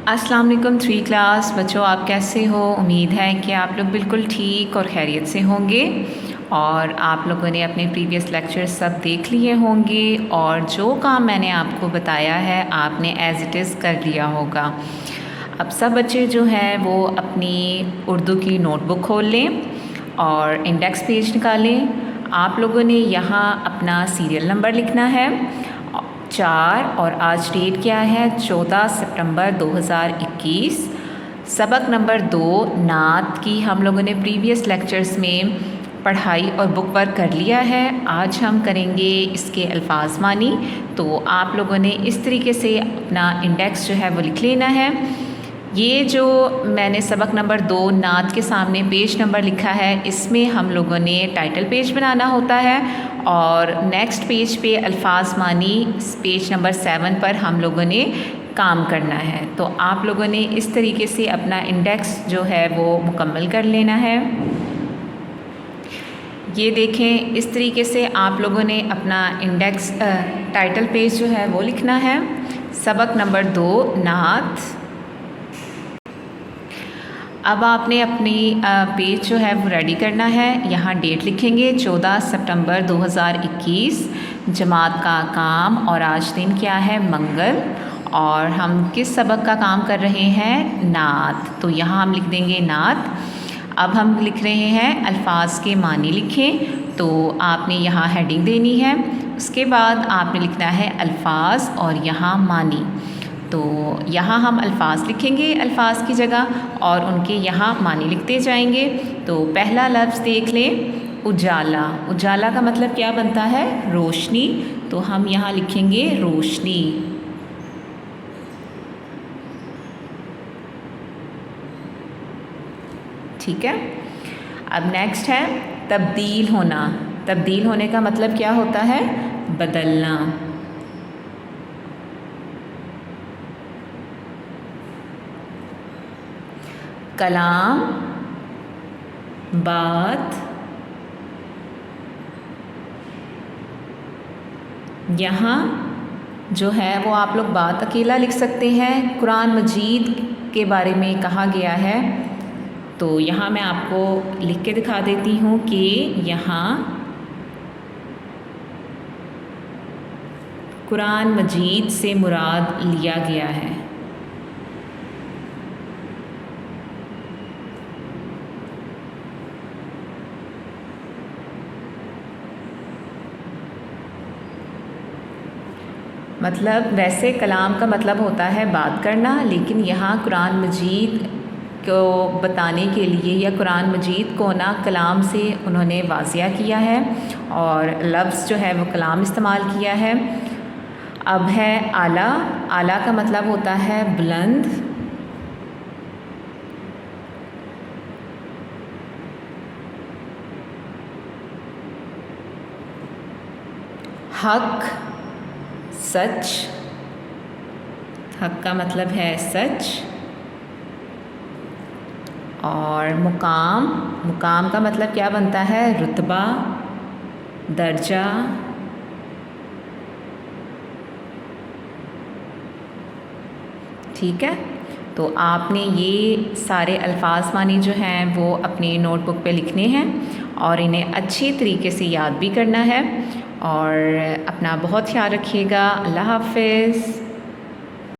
अस्सलाम वालेकुम 3 क्लास बच्चों, आप कैसे हो। उम्मीद है कि आप लोग बिल्कुल ठीक और खैरियत से होंगे और आप लोगों ने अपने प्रीवियस लेक्चर सब देख लिए होंगे और जो काम मैंने आपको बताया है आपने एज़ इट इज़ कर लिया होगा। अब सब बच्चे जो हैं वो अपनी उर्दू की नोटबुक खोल लें और इंडेक्स पेज निकालें। आप लोगों ने यहाँ अपना सीरियल नंबर लिखना है 4 और आज डेट क्या है 14 सितंबर 2021। सबक नंबर 2 नात की हम लोगों ने प्रीवियस लेक्चर्स में पढ़ाई और बुक वर्क कर लिया है। आज हम करेंगे इसके अल्फाज मानी। तो आप लोगों ने इस तरीके से अपना इंडेक्स जो है वो लिख लेना है। ये जो मैंने सबक नंबर 2 नात के सामने पेज नंबर लिखा है, इसमें हम लोगों ने टाइटल पेज बनाना होता है और नेक्स्ट पेज पे अल्फाज मानी पेज नंबर 7 पर हम लोगों ने काम करना है। तो आप लोगों ने इस तरीके से अपना इंडेक्स जो है वो मुकम्मल कर लेना है। ये देखें, इस तरीके से आप लोगों ने अपना इंडेक्स टाइटल पेज जो है वो लिखना है। सबक नंबर 2 नात। अब आपने अपनी पेज जो है वो रेडी करना है। यहाँ डेट लिखेंगे 14 सितंबर 2021, जमात का काम और आज दिन क्या है मंगल, और हम किस सबक का काम कर रहे हैं नात। तो यहाँ हम लिख देंगे नात। अब हम लिख रहे हैं अल्फाज के मानी लिखें। तो आपने यहाँ हेडिंग देनी है, उसके बाद आपने लिखना है अल्फाज और यहाँ मानी। तो यहाँ हम अल्फाज लिखेंगे अल्फाज की जगह और उनके यहाँ मानी लिखते जाएंगे। तो पहला लफ्ज़ देख लें उजाला। उजाला का मतलब क्या बनता है रोशनी, तो हम यहाँ लिखेंगे रोशनी। ठीक है। अब नेक्स्ट है तब्दील होना। तब्दील होने का मतलब क्या होता है बदलना। कलाम बात, यहाँ जो है वो आप लोग बात अकेला लिख सकते हैं। कुरान मजीद के बारे में कहा गया है, तो यहाँ मैं आपको लिख के दिखा देती हूँ कि यहाँ कुरान मजीद से मुराद लिया गया है। मतलब वैसे कलाम का मतलब होता है बात करना, लेकिन यहाँ कुरान मजीद को बताने के लिए या कुरान मजीद को ना कलाम से उन्होंने वाज़िया किया है और लफ्ज़ जो है वो कलाम इस्तेमाल किया है। अब है आला। आला का मतलब होता है बुलंद। हक सच। हक का मतलब है सच। और मुकाम। मुकाम का मतलब क्या बनता है रुतबा, दर्जा। ठीक है। तो आपने ये सारे अल्फाज मानी जो हैं वो अपनी नोटबुक पे लिखने हैं और इन्हें अच्छी तरीके से याद भी करना है। और अपना बहुत ख्याल रखिएगा। अल्लाह हाफ़िज़।